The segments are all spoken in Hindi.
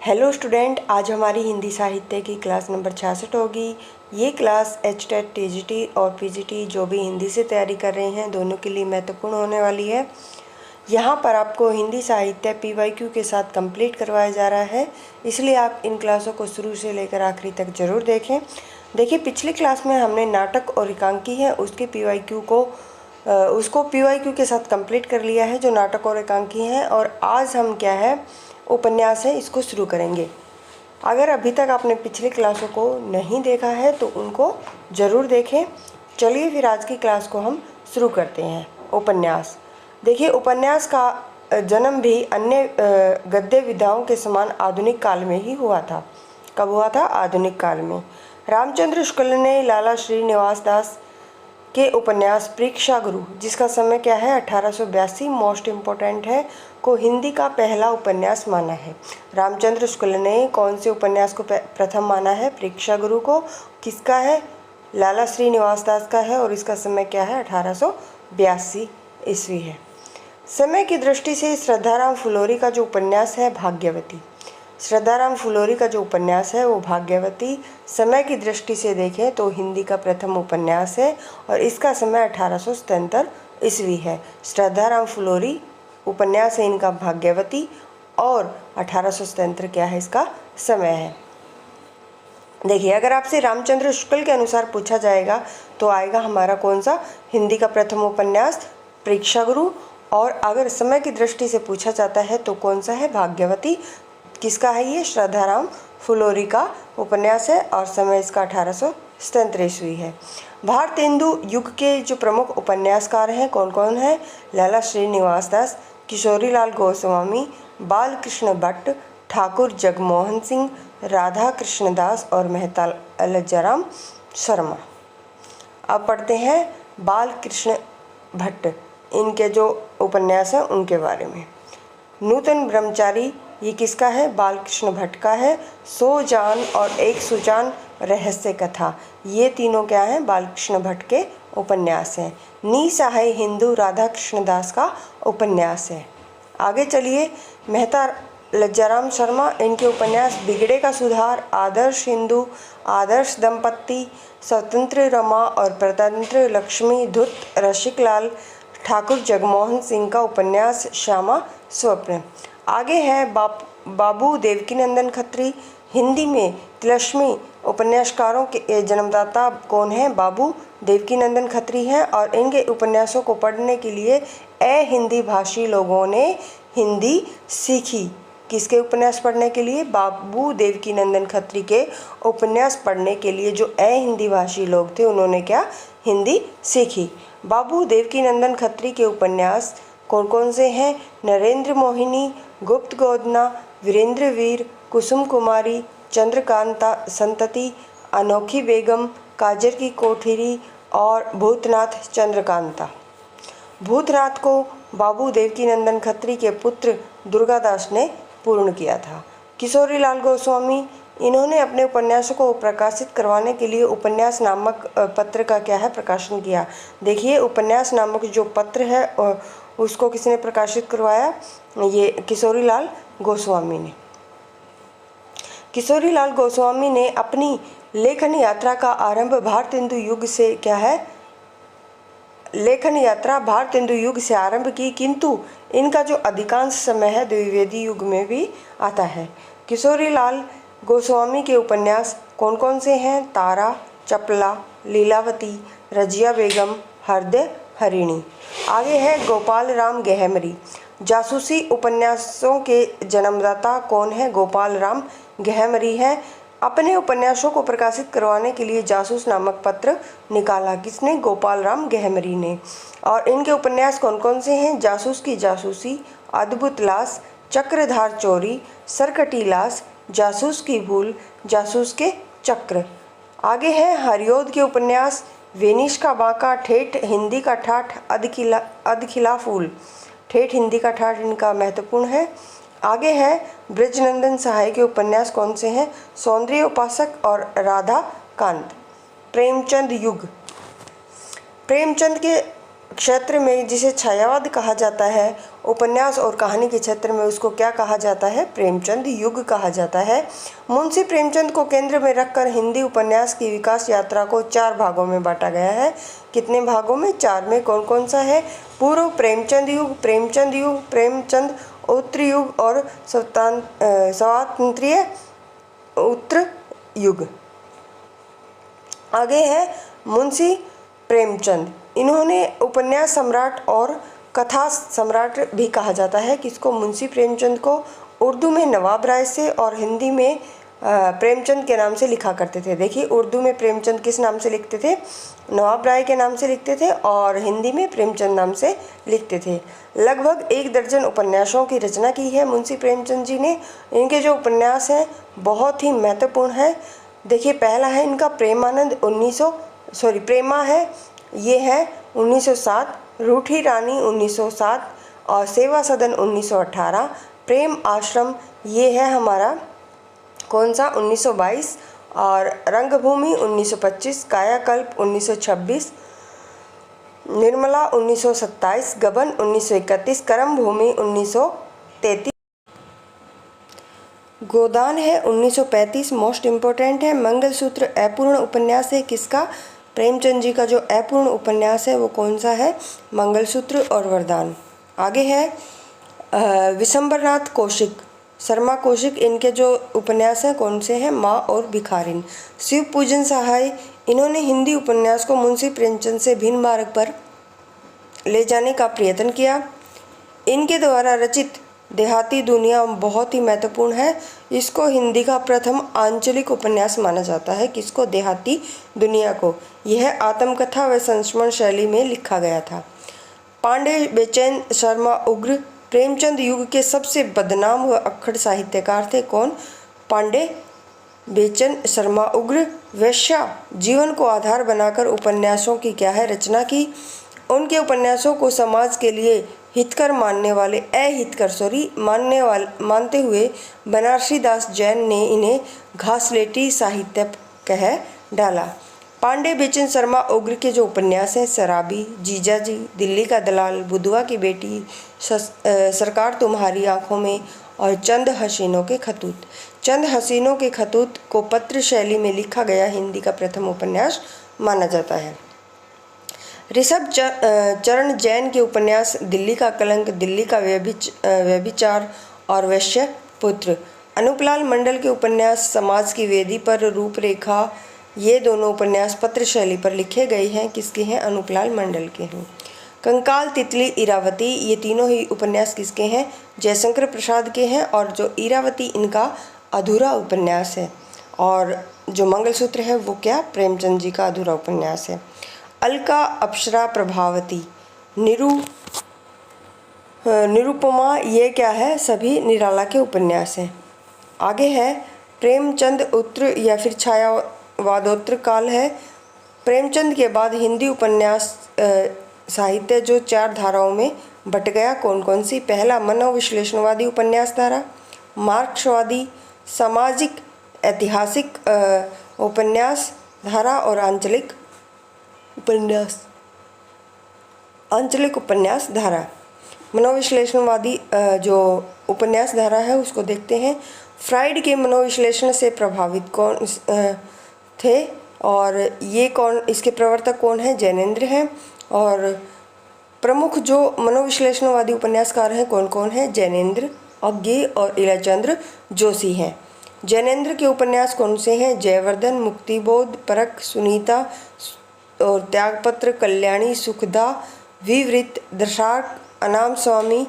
हेलो स्टूडेंट, आज हमारी हिंदी साहित्य की क्लास नंबर 66 होगी। ये क्लास HTET, TGT और PGT जो भी हिंदी से तैयारी कर रहे हैं दोनों के लिए महत्वपूर्ण होने वाली है। यहाँ पर आपको हिंदी साहित्य PYQ के साथ कंप्लीट करवाया जा रहा है, इसलिए आप इन क्लासों को शुरू से लेकर आखिरी तक ज़रूर देखें। देखिए, पिछली क्लास में हमने नाटक और एकांकी है उसके उसको PYQ के साथ कंप्लीट कर लिया है, जो नाटक और एकांकी हैं। और आज हम क्या है, उपन्यास है, इसको शुरू करेंगे। अगर अभी तक आपने पिछली क्लासों को नहीं देखा है तो उनको ज़रूर देखें। चलिए फिर आज की क्लास को हम शुरू करते हैं। उपन्यास। देखिए, उपन्यास का जन्म भी अन्य गद्य विधाओं के समान आधुनिक काल में ही हुआ था। कब हुआ था? आधुनिक काल में। रामचंद्र शुक्ल ने लाला श्रीनिवास दास के उपन्यास प्रेक्षागुरु, जिसका समय क्या है 1882, मोस्ट इम्पोर्टेंट है, को हिंदी का पहला उपन्यास माना है। रामचंद्र शुक्ल ने कौन से उपन्यास को प्रथम माना है? प्रेक्षागुरु को। किसका है? लाला श्रीनिवास दास का है और इसका समय क्या है 1882 ईस्वी है। समय की दृष्टि से श्रद्धाराम फुलोरी का जो उपन्यास है भाग्यवती, श्रद्धाराम फुलोरी का जो उपन्यास है वो भाग्यवती समय की दृष्टि से देखें तो हिंदी का प्रथम उपन्यास है और इसका समय 1877 ईस्वी है। श्रद्धाराम फुलोरी उपन्यास है इनका भाग्यवती और 1877 क्या है इसका समय है। देखिए, अगर आपसे रामचंद्र शुक्ल के अनुसार पूछा जाएगा तो आएगा हमारा कौन सा? हिंदी का प्रथम उपन्यास प्रेक्षागुरु। और अगर समय की दृष्टि से पूछा जाता है तो कौन सा है? भाग्यवती। किसका है ये? श्रद्धाराम फुलोरी का उपन्यास है और समय इसका 1877 ईस्वी है। भारतेंदु युग के जो प्रमुख उपन्यासकार हैं कौन कौन हैं? लाला श्रीनिवास दास, किशोरीलाल गोस्वामी, बालकृष्ण भट्ट, ठाकुर जगमोहन सिंह, राधा कृष्णदास और मेहता लज्जाराम शर्मा। अब पढ़ते हैं बालकृष्ण भट्ट, इनके जो उपन्यास हैं उनके बारे में। नूतन ब्रह्मचारी, ये किसका है? बालकृष्ण भट्ट का है। 100 जान और एक सुजान रहस्य कथा, ये तीनों क्या हैं? बालकृष्ण भट्ट के उपन्यास हैं। निसहाय हिंदू राधा कृष्णदास का उपन्यास है। आगे चलिए, मेहता लज्जाराम शर्मा, इनके उपन्यास बिगड़े का सुधार, आदर्श हिंदू, आदर्श दंपत्ति, स्वतंत्र रमा और प्रतंत्र लक्ष्मी, धुत, रसिकलाल। ठाकुर जगमोहन सिंह का उपन्यास श्यामा स्वप्न। आगे है बाबू देवकीनंदन खत्री, हिंदी में तिलस्मी उपन्यासकारों के जन्मदाता कौन है? बाबू देवकीनंदन खत्री हैं और इनके उपन्यासों को पढ़ने के लिए हिंदी भाषी लोगों ने हिंदी सीखी। किसके उपन्यास पढ़ने के लिए? बाबू देवकीनंदन खत्री के उपन्यास पढ़ने के लिए जो हिंदी भाषी लोग थे उन्होंने क्या? हिंदी सीखी। बाबू देवकीनंदन खत्री के उपन्यास कौन कौन से हैं? नरेंद्र मोहिनी, गुप्त गोदना, वीरेंद्र वीर, कुसुम कुमारी, चंद्रकांता संतति, अनोखी बेगम, काजर की कोठरी और भूतनाथ चंद्रकांता। भूतनाथ को बाबू देवकीनंदन खत्री के पुत्र दुर्गादास ने पूर्ण किया था। किशोरीलाल गोस्वामी, इन्होंने अपने उपन्यासों को प्रकाशित करवाने के लिए उपन्यास नामक पत्र का क्या है? प्रकाशन किया। देखिए, उपन्यास नामक जो पत्र है उसको किसने प्रकाशित करवाया? ये किशोरीलाल गोस्वामी ने। किशोरीलाल गोस्वामी ने अपनी लेखन यात्रा का आरंभ भारतेंदु युग से क्या है? लेखन यात्रा भारतेंदु युग से आरंभ की, किंतु इनका जो अधिकांश समय है द्विवेदी युग में भी आता है। किशोरीलाल गोस्वामी के उपन्यास कौन कौन से हैं? तारा, चपला, लीलावती, रजिया बेगम, हृदय हरिणी। आगे है गोपाल राम गहमरी, जासूसी उपन्यासों के जन्मदाता कौन है? गोपाल राम गहमरी हैं। अपने उपन्यासों को प्रकाशित करवाने के लिए जासूस नामक पत्र निकाला। किसने? गोपाल राम गहमरी ने। और इनके उपन्यास कौन कौन से हैं? जासूस की जासूसी, अद्भुत लाश, चक्रधार चोरी, सरकटी लाश, जासूस की भूल, जासूस के चक्र। आगे है हरिओद के उपन्यास वेनिस का बांका, ठेठ हिंदी का ठाठ, अधखिला फूल। ठेठ हिंदी का ठाठ इनका महत्वपूर्ण है। आगे है ब्रजनंदन सहाय के उपन्यास कौन से हैं? सौंदर्य उपासक और राधा कांत। प्रेमचंद युग, प्रेमचंद के क्षेत्र में जिसे छायावाद कहा जाता है उपन्यास और कहानी के क्षेत्र में उसको क्या कहा जाता है? प्रेमचंद युग कहा जाता है। मुंशी प्रेमचंद को केंद्र में रखकर हिंदी उपन्यास की विकास यात्रा को 4 भागों में बांटा गया है। कितने भागों में? 4 में। कौन कौन सा है? पूर्व प्रेमचंद युग, प्रेमचंद उत्तर युग और स्वातंत्र्य उत्तर युग। आगे है मुंशी प्रेमचंद। इन्होंने उपन्यास सम्राट और कथा सम्राट भी कहा जाता है। किसको? मुंशी प्रेमचंद को। उर्दू में नवाब राय से और हिंदी में प्रेमचंद के नाम से लिखा करते थे। देखिए, उर्दू में प्रेमचंद किस नाम से लिखते थे? नवाब राय के नाम से लिखते थे और हिंदी में प्रेमचंद नाम से लिखते थे। लगभग 1 दर्जन उपन्यासों की रचना की है मुंशी प्रेमचंद जी ने। इनके जो उपन्यास हैं बहुत ही महत्वपूर्ण है। देखिए, पहला है इनका प्रेमानंद प्रेमा है, ये है 1907, रूठी रानी 1907 और सेवा सदन 1918। प्रेम आश्रम ये है हमारा कौन सा? 1922 और रंगभूमि 1925, कायाकल्प 1926, निर्मला 1927, गबन 1931, कर्मभूमि 1933, गोदान है 1935। मोस्ट इम्पोर्टेंट है मंगलसूत्र अपूर्ण उपन्यास है। किसका? प्रेमचंद जी का जो अपूर्ण उपन्यास है वो कौन सा है? मंगलसूत्र और वरदान। आगे है विशंबरनाथ कौशिक, शर्मा कौशिक। इनके जो उपन्यास हैं कौन से हैं? माँ और भिखारिन। शिव पूजन सहाय, इन्होंने हिंदी उपन्यास को मुंशी प्रेमचंद से भिन्न मार्ग पर ले जाने का प्रयत्न किया। इनके द्वारा रचित देहाती दुनिया बहुत ही महत्वपूर्ण है। इसको हिंदी का प्रथम आंचलिक उपन्यास माना जाता है। किसको? देहाती दुनिया को। यह आत्मकथा व संस्मरण शैली में लिखा गया था। पांडे बेचैन शर्मा उग्र प्रेमचंद युग के सबसे बदनाम व अक्खड़ साहित्यकार थे। कौन? पांडे बेचैन शर्मा उग्र। वैश्या जीवन को आधार बनाकर उपन्यासों की क्या है? रचना की। उनके उपन्यासों को समाज के लिए हितकर मानते हुए बनारसी दास जैन ने इन्हें घासलेटी साहित्य कह डाला। पांडे बेचन शर्मा उग्र के जो उपन्यास हैं शराबी, जीजाजी, दिल्ली का दलाल, बुधवा की बेटी, सरकार तुम्हारी आंखों में और चंद हसीनों के खतूत। चंद हसीनों के खतूत को पत्र शैली में लिखा गया हिंदी का प्रथम उपन्यास माना जाता है। ऋषभ चरण जैन के उपन्यास दिल्ली का कलंक, दिल्ली का व्यभिचार और वैश्य पुत्र। अनूपलाल मंडल के उपन्यास समाज की वेदी पर रूपरेखा, ये दोनों उपन्यास पत्र शैली पर लिखे गए हैं। किसके हैं? अनूपलाल मंडल के हैं। कंकाल, तितली, इरावती, ये तीनों ही उपन्यास किसके हैं? जयशंकर प्रसाद के हैं। और जो इरावती इनका अधूरा उपन्यास है और जो मंगलसूत्र है वो क्या? प्रेमचंद जी का अधूरा उपन्यास है। अलका, अप्सरा, प्रभावती, निरुपमा, ये क्या है? सभी निराला के उपन्यास हैं। आगे है प्रेमचंद उत्तर या फिर छायावादोत्तर काल है। प्रेमचंद के बाद हिंदी उपन्यास साहित्य जो 4 धाराओं में बट गया। कौन कौन सी? पहला मनोविश्लेषणवादी उपन्यास धारा, मार्क्सवादी, सामाजिक ऐतिहासिक उपन्यास धारा और आंचलिक उपन्यास धारा। मनोविश्लेषणवादी जो उपन्यास धारा है उसको देखते हैं। फ्राइड के मनोविश्लेषण से प्रभावित कौन थे और ये कौन, इसके प्रवर्तक कौन है? जैनेंद्र हैं। और प्रमुख जो मनोविश्लेषणवादी उपन्यासकार हैं कौन कौन है? जैनेंद्र, अज्ञे और इलाचंद्र जोशी हैं। जैनेंद्र के उपन्यास कौन से हैं? जयवर्धन, मुक्तिबोध, परख, सुनीता और त्यागपत्र, कल्याणी, सुखदा, विवृत, दशाक, अनाम स्वामी,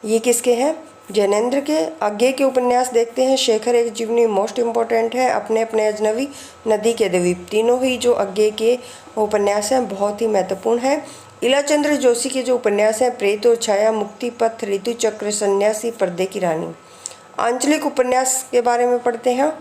ये किसके हैं? जैनेंद्र के। अज्ञे के उपन्यास देखते हैं। शेखर एक जीवनी मोस्ट इम्पोर्टेंट है। अपने अपने अजनबी, नदी के द्वीप, तीनों ही जो अज्ञे के उपन्यास हैं बहुत ही महत्वपूर्ण है। इलाचंद्र जोशी के जो उपन्यास हैं प्रेत और छाया, मुक्ति पथ, ऋतु चक्र, सन्यासी, पर्दे की रानी। आंचलिक उपन्यास के बारे में पढ़ते हैं।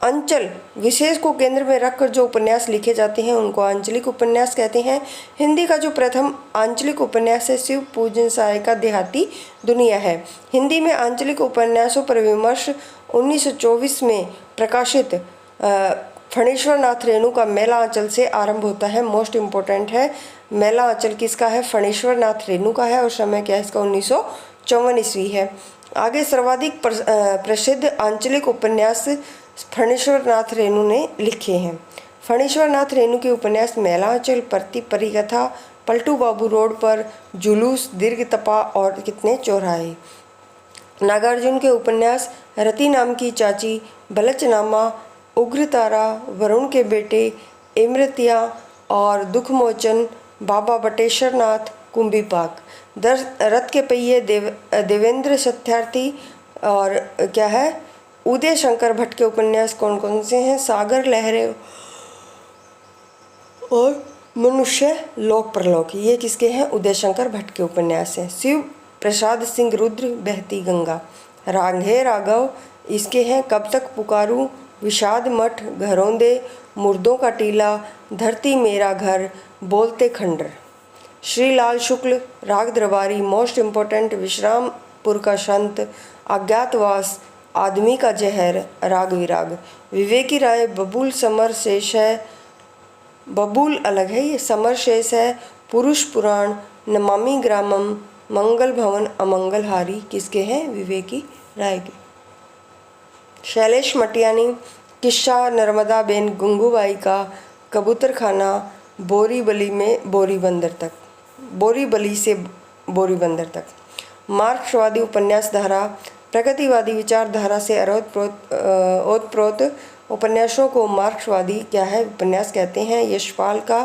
अंचल विशेष को केंद्र में रखकर जो उपन्यास लिखे जाते हैं उनको आंचलिक उपन्यास कहते हैं। हिंदी का जो प्रथम आंचलिक उपन्यास है शिव पूजन सहाय का देहाती दुनिया है। हिंदी में आंचलिक उपन्यासों पर विमर्श 1924 में प्रकाशित फणीश्वर नाथ रेणु का मेला आंचल से आरंभ होता है। मोस्ट इम्पोर्टेंट है। मेला आंचल किसका है? फणीश्वर नाथ रेणु का है और समय क्या है इसका? 1954 ईस्वी है। आगे सर्वाधिक प्रसिद्ध आंचलिक उपन्यास फणीश्वर नाथ रेणु ने लिखे हैं। फणीश्वर नाथ रेणु के उपन्यास मैलांचल, परिकथा, पलटू बाबू रोड पर, जुलूस, दीर्घ तपा और कितने चौराहे। नागार्जुन के उपन्यास रति नाम की चाची, बलचनामा, उग्रतारा, वरुण के बेटे, इमरतिया और दुखमोचन, बाबा बटेश्वर नाथ, कुंभीपाक। रथ के पहिए देवेंद्र सत्यार्थी और क्या है उदय शंकर भट्ट के उपन्यास कौन कौन से हैं? सागर लहरें और मनुष्य लोक परलोक। ये किसके हैं? उदय शंकर भट्ट के उपन्यास हैं। शिव प्रसाद सिंह रुद्र, बहती गंगा। रांधे राघव इसके हैं कब तक पुकारूं, विषाद मठ, घरौंदे, मुर्दों का टीला, धरती मेरा घर, बोलते खंडर। श्रीलाल शुक्ल राग दरबारी, मोस्ट इम्पोर्टेंट, विश्रामपुर का संत, अज्ञातवास, आदमी का जहर, राग विराग। विवेकी राय बबूल समर शेष है, बबूल अलग है, ये समर शेष है, पुरुष पुराण, नमामि ग्रामम, मंगल भवन, अमंगलहारी किसके हैं? विवेकी राय के। शैलेश मटियानी किस्सा नर्मदा बेन गंगूबाई का, कबूतर खाना, बोरीबली में बोरी बंदर तक, बोरीबली से बोरी बंदर तक। मार्क्सवादी उपन्यास धारा, प्रगतिवादी विचारधारा से ओतप्रोत उपन्यासों को मार्क्सवादी क्या है उपन्यास कहते हैं। यशपाल का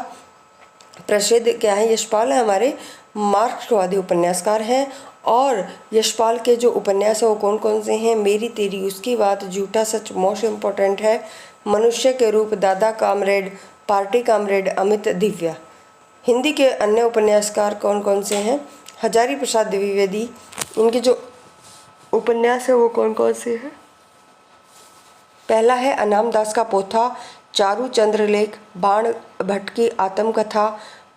प्रसिद्ध क्या है? यशपाल है हमारे मार्क्सवादी उपन्यासकार हैं। और यशपाल के जो उपन्यास है वो कौन कौन से हैं? मेरी तेरी उसकी बात, झूठा सच मोस्ट इम्पोर्टेंट है, मनुष्य के रूप, दादा comrade, party comrade, Amit, Divya. Hindi के अन्य उपन्यासकार कौन कौन से हैं? हजारी प्रसाद द्विवेदी, इनके जो उपन्यास है वो कौन कौन से हैं? पहला है अनाम दास का पोथा, चारू चंद्रलेख, बाण भट्ट की आत्मकथा,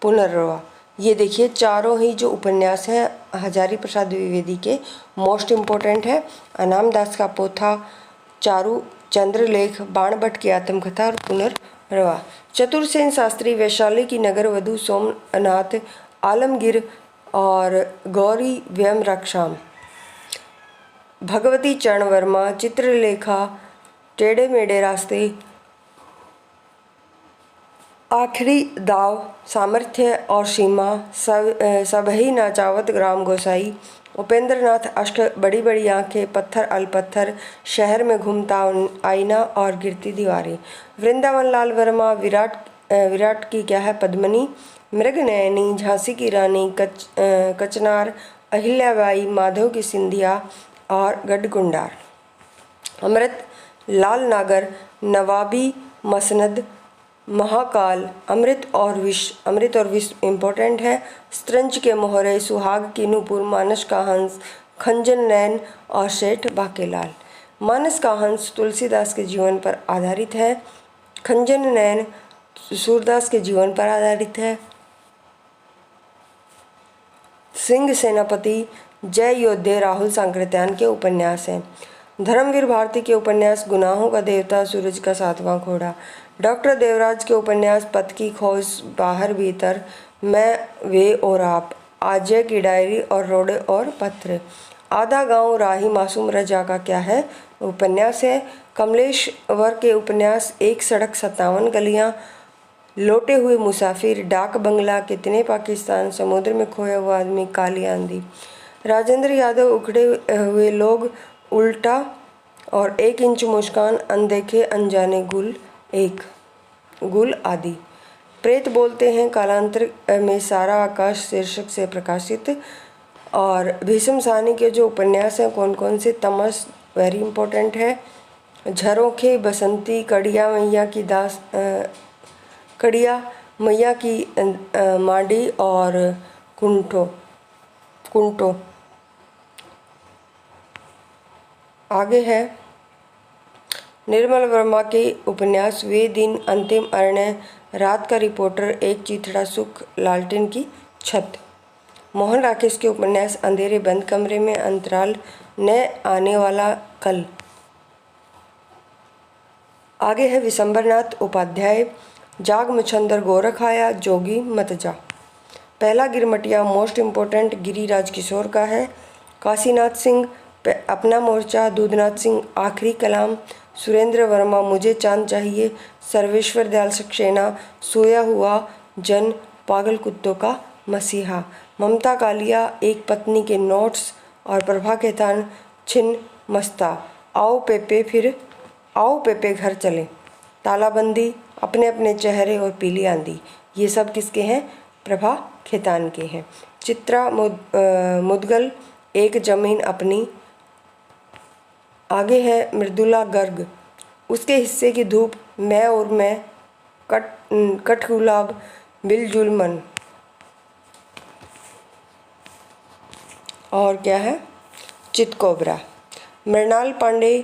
पुनर्वा। ये देखिए चारों ही जो उपन्यास हैं हजारी प्रसाद द्विवेदी के मोस्ट इम्पोर्टेंट है। अनाम दास का पोथा, चारू चंद्रलेख, बाण भट्ट की आत्मकथा और पुनर्वा। चतुरसेन शास्त्री, वैशाली की नगर वधू, सोमनाथ, आलमगीर और गौरी व्यम रक्षाम। भगवती चरण वर्मा, चित्रलेखा, टेढ़े मेढ़े रास्ते, आखिरी दाव, सामर्थ्य और सीमा, सबही नाचावत, ग्राम गोसाई। उपेंद्र नाथ अष्ट, बड़ी बड़ी आंखें, पत्थर अलपत्थर, शहर में घूमता आईना और गिरती दीवारें। वृंदावन लाल वर्मा, विराट की क्या है पद्मनी, मृगनयनी, झांसी की रानी, कचनार, अहिल्याबाई, माधव की सिंधिया और गढ़गुंडार। अमृत लाल नागर, नवाबी मसनद, महाकाल, अमृत और विष इम्पोर्टेंट है। स्त्रंज के मोहरे, सुहाग की नूपुर, मानस का हंस, खंजन नैन और सेठ बाकेलाल। मानस का हंस तुलसीदास के जीवन पर आधारित है, खंजन नैन सूरदास के जीवन पर आधारित है। सिंह सेनापति, जय योद्धे राहुल सांकृत्यायन के उपन्यास हैं। धर्मवीर भारती के उपन्यास गुनाहों का देवता, सूरज का सातवां घोड़ा। डॉक्टर देवराज के उपन्यास पथ की खोज, बाहर भीतर, मैं वे और आप, आजय की डायरी और रोडे और पत्र। आधा गांव राही मासूम रजा का क्या है उपन्यास है। कमलेश्वर के उपन्यास एक सड़क 57 गलियां, लौटे हुए मुसाफिर, डाक बंगला, कितने पाकिस्तान, समुद्र में खोया हुआ आदमी, काली आंधी। राजेंद्र यादव उखड़े हुए लोग, उल्टा और 1 इंच मुस्कान, अनदेखे अनजाने गुल, एक गुल आदि। प्रेत बोलते हैं कालांतर में सारा आकाश शीर्षक से प्रकाशित। और भीष्म साहनी के जो उपन्यास हैं कौन कौन से? तमस वेरी इंपॉर्टेंट है, झरोखे, बसंती, कड़िया मैया की दास, कड़िया मैया की मांडी और कुंटो। आगे है निर्मल वर्मा के उपन्यास वे दिन, अंतिम अरण्य, रात का रिपोर्टर, एक चिथड़ा सुख, लालटेन की छत। मोहन राकेश के उपन्यास अंधेरे बंद कमरे में, अंतराल, न आने वाला कल। आगे है विशंबरनाथ उपाध्याय, जाग मुछंदर गोरख आया, जोगी मत जा। पहला गिरमटिया मोस्ट इम्पोर्टेंट गिरिराज किशोर का है। काशीनाथ सिंह अपना मोर्चा, दूधनाथ सिंह आखिरी कलाम, सुरेंद्र वर्मा मुझे चांद चाहिए, सर्वेश्वर दयाल सक्सेना सोया हुआ जन, पागल कुत्तों का मसीहा, ममता कालिया एक पत्नी के नोट्स और प्रभा खेतान छिन्न मस्ता, आओ पेपे घर चले, तालाबंदी, अपने अपने चेहरे और पीली आंधी। ये सब किसके हैं? प्रभा खेतान के हैं। चित्रा मुदगल एक जमीन अपनी, आगे है मृदुला गर्ग, उसके हिस्से की धूप, मैं और मैं, कट गुलाब बिलजुल मन। और क्या है? चितकोबरा। मृणाल पांडे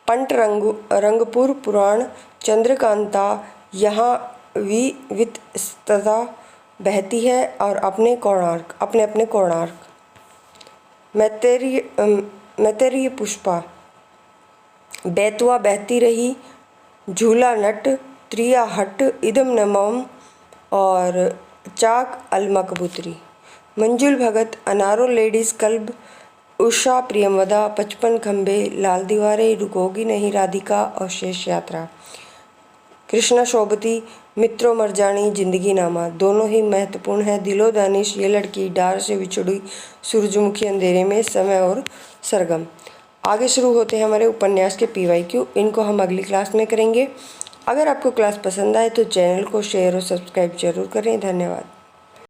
पंट रंगपुर पुराण, चंद्रकांता यहाँ विविधता बहती है और अपने अपने कोणार्क। मैत्रेयी पुष्पा, बैतुआ बहती रही, झूला नट, त्रिया हट, इदम न मम और चाक अलमा कबूतरी। मंजुल भगत अनारो लेडीज क्लब, उषा प्रियमवदा, 55 खंबे, लाल दीवारें, रुकोगी नहीं राधिका और शेष यात्रा। कृष्णा शोभती मित्रों मरजानी, जिंदगी नामा, दोनों ही महत्वपूर्ण है। दिलो दानिश, ये लड़की, डार से बिछुड़ी, सूरजमुखी, अंधेरे में, समय और सरगम। आगे शुरू होते हैं हमारे उपन्यास के PYQ। इनको हम अगली क्लास में करेंगे। अगर आपको क्लास पसंद आए तो चैनल को शेयर और सब्सक्राइब जरूर करें। धन्यवाद।